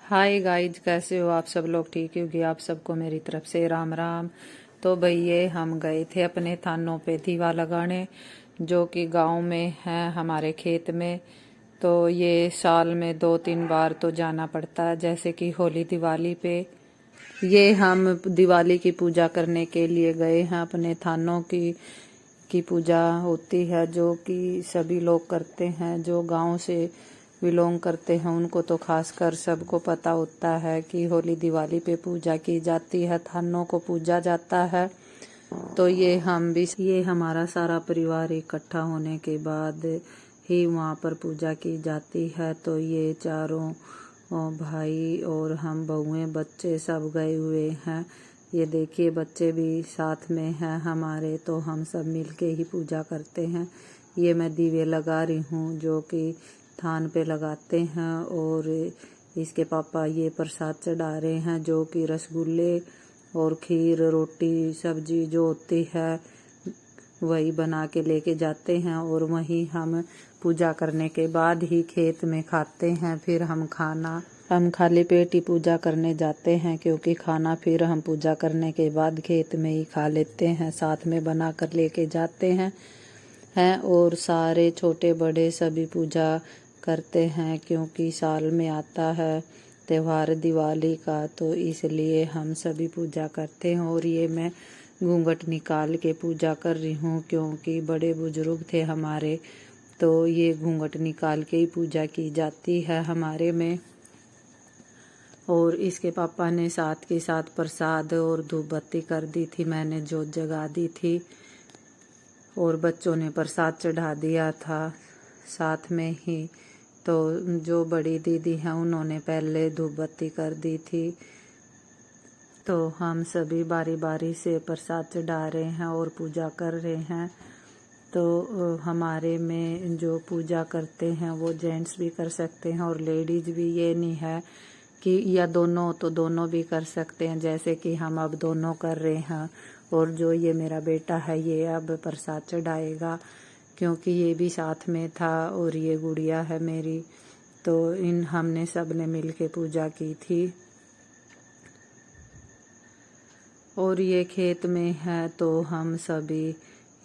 Hi guys, कैसे हो आप सब लोग? ठीक होगी आप सबको मेरी तरफ से राम राम। तो भैये हम गए थे अपने थानों पे दीवा लगाने, जो कि गांव में है हमारे खेत में। तो ये साल में 2-3 बार तो जाना पड़ता है, जैसे कि होली दिवाली पे। ये हम दिवाली की पूजा करने के लिए गए हैं। अपने थानों की पूजा होती है, जो कि सभी लोग करते हैं जो गांव से बिलोंग करते हैं। उनको तो खासकर सबको पता होता है कि होली दिवाली पे पूजा की जाती है, थानों को पूजा जाता है। तो ये हमारा सारा परिवार इकट्ठा होने के बाद ही वहाँ पर पूजा की जाती है। तो ये चारों भाई और हम बहुएं बच्चे सब गए हुए हैं। ये देखिए बच्चे भी साथ में हैं हमारे, तो हम सब मिलके ही पूजा करते हैं। ये मैं दीवे लगा रही हूँ, जो कि थान पे लगाते हैं। और इसके पापा ये प्रसाद चढ़ा रहे हैं, जो कि रसगुल्ले और खीर, रोटी, सब्जी जो होती है वही बना के लेके जाते हैं। और वही हम पूजा करने के बाद ही खेत में खाते हैं। फिर हम खाली पेट ही पूजा करने जाते हैं, क्योंकि खाना फिर हम पूजा करने के बाद खेत में ही खा लेते हैं, साथ में बना कर लेके जाते हैं। और सारे छोटे बड़े सभी पूजा करते हैं, क्योंकि साल में आता है त्योहार दिवाली का, तो इसलिए हम सभी पूजा करते हैं। और ये मैं घूंघट निकाल के पूजा कर रही हूँ, क्योंकि बड़े बुजुर्ग थे हमारे, तो ये घूंघट निकाल के ही पूजा की जाती है हमारे में। और इसके पापा ने साथ के साथ प्रसाद और धूप बत्ती कर दी थी, मैंने जोत जगा दी थी। और बच्चों ने प्रसाद चढ़ा दिया था साथ में ही। तो जो बड़ी दीदी हैं उन्होंने पहले धूप बत्ती कर दी थी। तो हम सभी बारी बारी से प्रसाद चढ़ा रहे हैं और पूजा कर रहे हैं। तो हमारे में जो पूजा करते हैं वो जेंट्स भी कर सकते हैं और लेडीज भी। ये नहीं है कि या दोनों, तो दोनों भी कर सकते हैं, जैसे कि हम अब दोनों कर रहे हैं। और जो ये मेरा बेटा है ये अब प्रसाद चढ़ाएगा, क्योंकि ये भी साथ में था। और ये गुड़िया है मेरी, तो हमने सब ने मिल के पूजा की थी। और ये खेत में है तो हम सभी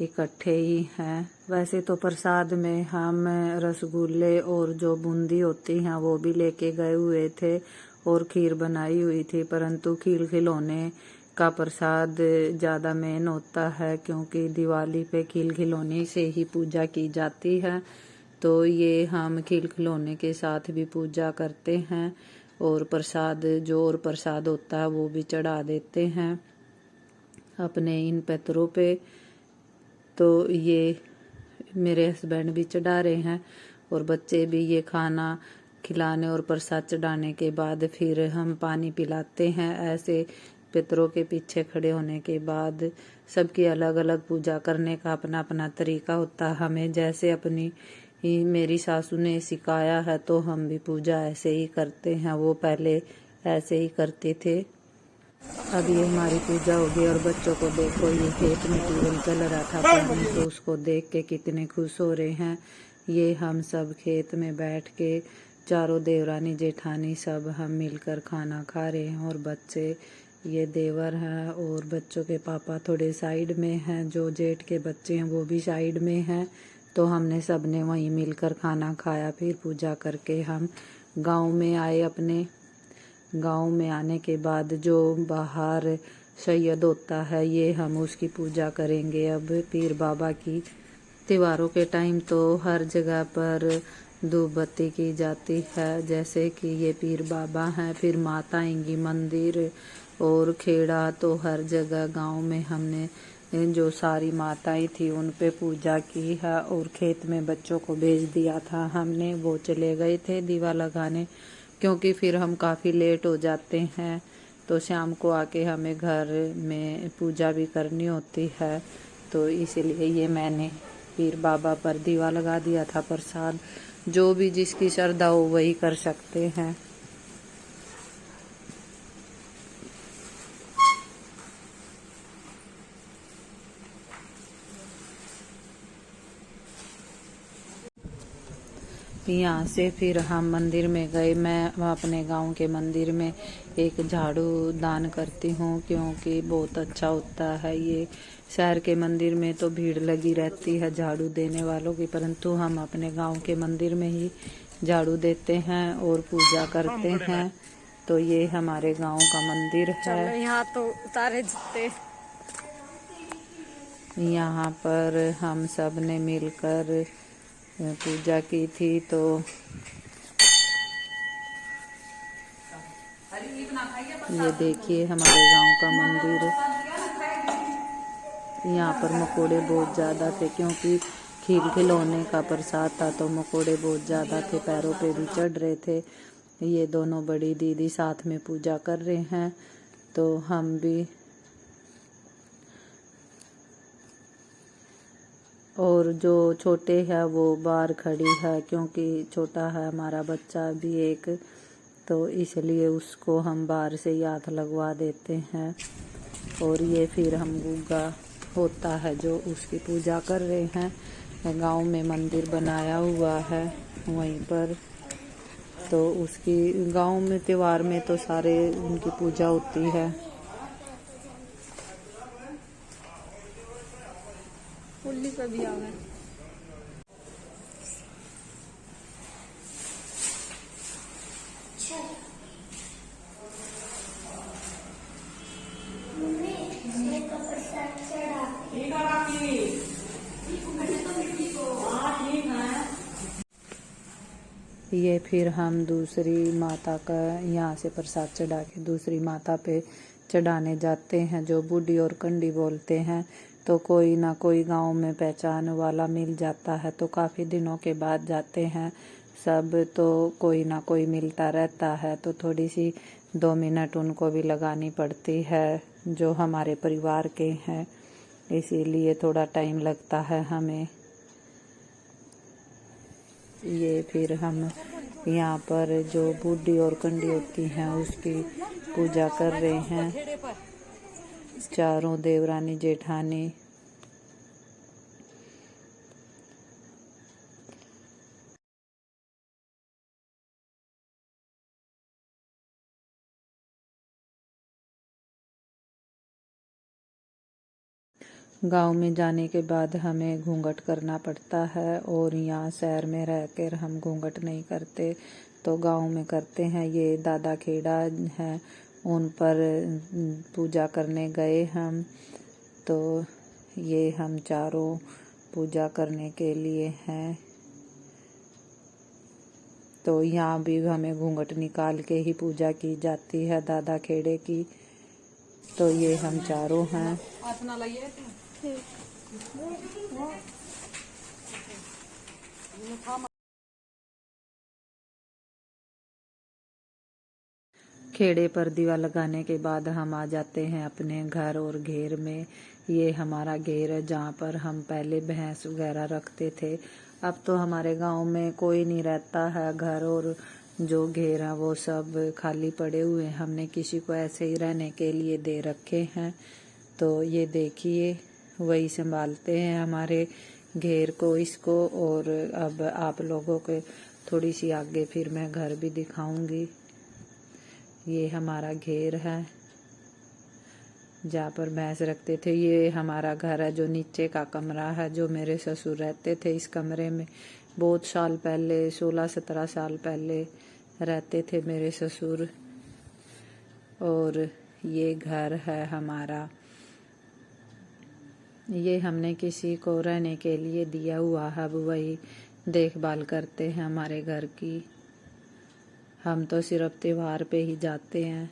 इकट्ठे ही हैं। वैसे तो प्रसाद में हम रसगुल्ले और जो बूंदी होती हैं वो भी लेके गए हुए थे, और खीर बनाई हुई थी। परंतु खीर खिलौने का प्रसाद ज़्यादा मेन होता है, क्योंकि दिवाली पे खीर खिलौने से ही पूजा की जाती है। तो ये हम खीर खिलौने के साथ भी पूजा करते हैं, और प्रसाद और प्रसाद होता है वो भी चढ़ा देते हैं अपने इन पितरों पे। तो ये मेरे हस्बैंड भी चढ़ा रहे हैं, और बच्चे भी। ये खाना खिलाने और प्रसाद चढ़ाने के बाद फिर हम पानी पिलाते हैं। ऐसे पितरों के पीछे खड़े होने के बाद सबकी अलग अलग पूजा करने का अपना अपना तरीका होता है। हमें जैसे अपनी मेरी सासू ने सिखाया है, तो हम भी पूजा ऐसे ही करते हैं। वो पहले ऐसे ही करते थे। अब ये हमारी पूजा होगी। और बच्चों को देखो, ये खेत में ट्यूबवेल चल रहा था पानी, तो उसको देख के कितने खुश हो रहे हैं। ये हम सब खेत में बैठ के चारों देवरानी जेठानी सब हम मिलकर खाना खा रहे हैं। और बच्चे, ये देवर हैं और बच्चों के पापा थोड़े साइड में हैं, जो जेठ के बच्चे हैं वो भी साइड में हैं। तो हमने सब ने वहीं मिलकर खाना खाया। फिर पूजा करके हम गांव में आए। अपने गांव में आने के बाद जो बाहर सैयद होता है, ये हम उसकी पूजा करेंगे अब पीर बाबा की। त्योहारों के टाइम तो हर जगह पर धूप बत्ती की जाती है, जैसे कि ये पीर बाबा हैं। फिर माता आएंगी मंदिर और खेड़ा, तो हर जगह गांव में हमने जो सारी माताएं थी उन पे पूजा की है। और खेत में बच्चों को भेज दिया था हमने, वो चले गए थे दीवा लगाने, क्योंकि फिर हम काफ़ी लेट हो जाते हैं। तो शाम को आके हमें घर में पूजा भी करनी होती है। तो इसलिए ये मैंने पीर बाबा पर दीवा लगा दिया था। प्रसाद जो भी जिसकी श्रद्धा हो वही कर सकते हैं। यहाँ से फिर हम मंदिर में गए। मैं अपने गांव के मंदिर में एक झाड़ू दान करती हूँ, क्योंकि बहुत अच्छा होता है। ये शहर के मंदिर में तो भीड़ लगी रहती है झाड़ू देने वालों की, परंतु हम अपने गांव के मंदिर में ही झाड़ू देते हैं और पूजा करते हैं। तो ये हमारे गांव का मंदिर है। यहाँ तो उतारे जूते। यहाँ पर हम सब ने मिलकर पूजा की थी। तो ये देखिए हमारे गांव का मंदिर। यहाँ पर मकोड़े बहुत ज़्यादा थे, क्योंकि खिलौने का प्रसाद था, तो मकोड़े बहुत ज़्यादा थे, पैरों पे भी चढ़ रहे थे। ये दोनों बड़ी दीदी साथ में पूजा कर रहे हैं, तो हम भी। और जो छोटे है वो बाहर खड़ी है, क्योंकि छोटा है हमारा बच्चा भी एक, तो इसलिए उसको हम बाहर से ही हाथ लगवा देते हैं। और ये फिर हम गुग्गा होता है जो उसकी पूजा कर रहे हैं। गांव में मंदिर बनाया हुआ है वहीं पर, तो उसकी गांव में त्योहार में तो सारे उनकी पूजा होती है। होली पे भी आ गए। ये फिर हम दूसरी माता का यहाँ से प्रसाद चढ़ा के दूसरी माता पे चढ़ाने जाते हैं, जो बूढ़ी और कंडी बोलते हैं। तो कोई ना कोई गांव में पहचान वाला मिल जाता है, तो काफ़ी दिनों के बाद जाते हैं सब, तो कोई ना कोई मिलता रहता है। तो थोड़ी सी 2 मिनट उनको भी लगानी पड़ती है, जो हमारे परिवार के हैं, इसीलिए थोड़ा टाइम लगता है हमें। ये फिर हम यहाँ पर जो बूढ़ी और कंडी होती हैं उसकी पूजा कर रहे हैं, चारों देवरानी जेठानी। गांव में जाने के बाद हमें घूंघट करना पड़ता है, और यहाँ शहर में रहकर हम घूंघट नहीं करते, तो गांव में करते हैं। ये दादा खेड़ा हैं, उन पर पूजा करने गए हम। तो ये हम चारों पूजा करने के लिए हैं। तो यहाँ भी हमें घूंघट निकाल के ही पूजा की जाती है दादा खेड़े की। तो ये हम चारों हैं। खेड़े पर दीवा लगाने के बाद हम आ जाते हैं अपने घर और घेर में। ये हमारा घेर है जहाँ पर हम पहले भैंस वगैरह रखते थे। अब तो हमारे गांव में कोई नहीं रहता है, घर और जो घेर है वो सब खाली पड़े हुए हैं। हमने किसी को ऐसे ही रहने के लिए दे रखे हैं। तो ये देखिए वही संभालते हैं हमारे घेर को, इसको। और अब आप लोगों के थोड़ी सी आगे फिर मैं घर भी दिखाऊंगी। ये हमारा घेर है जहाँ पर भैंस रखते थे। ये हमारा घर है जो नीचे का कमरा है, जो मेरे ससुर रहते थे इस कमरे में बहुत साल पहले, 16-17 साल पहले रहते थे मेरे ससुर। और ये घर है हमारा, ये हमने किसी को रहने के लिए दिया हुआ है, अब वही देखभाल करते हैं हमारे घर की। हम तो सिर्फ त्योहार पे ही जाते हैं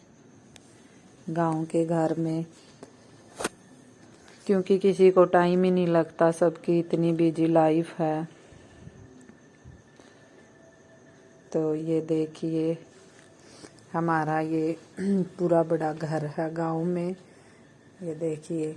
गांव के घर में, क्योंकि किसी को टाइम ही नहीं लगता, सबकी इतनी बिजी लाइफ है। तो ये देखिए हमारा ये पूरा बड़ा घर है गांव में, ये देखिए।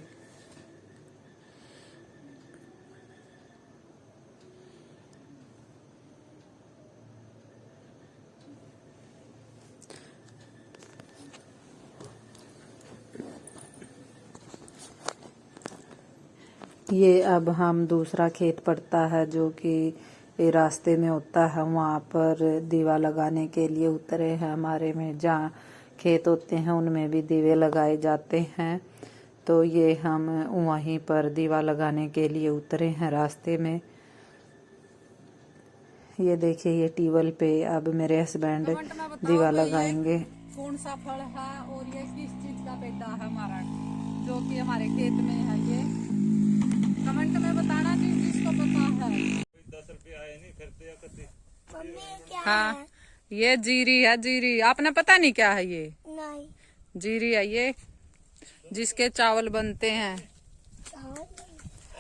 ये अब हम दूसरा खेत पड़ता है जो कि ये रास्ते में होता है, वहाँ पर दीवा लगाने के लिए उतरे हैं। हमारे में जहाँ खेत होते हैं उनमें भी दीवे लगाए जाते हैं, तो ये हम वहीं पर दीवा लगाने के लिए उतरे हैं रास्ते में। ये देखिए, ये टीवल पे अब मेरे हस्बैंड दीवा लगाएंगे। कौन सा फल है और ये किस चीज का पेड़ है हमारा, जो कि हमारे खेत में है? ये कमेंट में बताना जी जिसको पता है। 10 रुपये आए नहीं फिरते या करते। हाँ, ये जीरी है, जीरी। आपने पता नहीं क्या है? ये नहीं। जीरी है, ये जिसके चावल बनते हैं।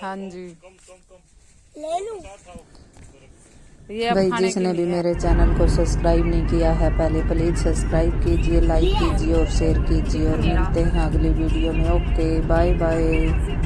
हाँ जी, ले लूं? ये भाई जिसने भी मेरे चैनल को सब्सक्राइब नहीं किया है, पहले प्लीज सब्सक्राइब कीजिए, लाइक कीजिए और शेयर कीजिए। और मिलते हैं अगली वीडियो में। Okay, bye bye.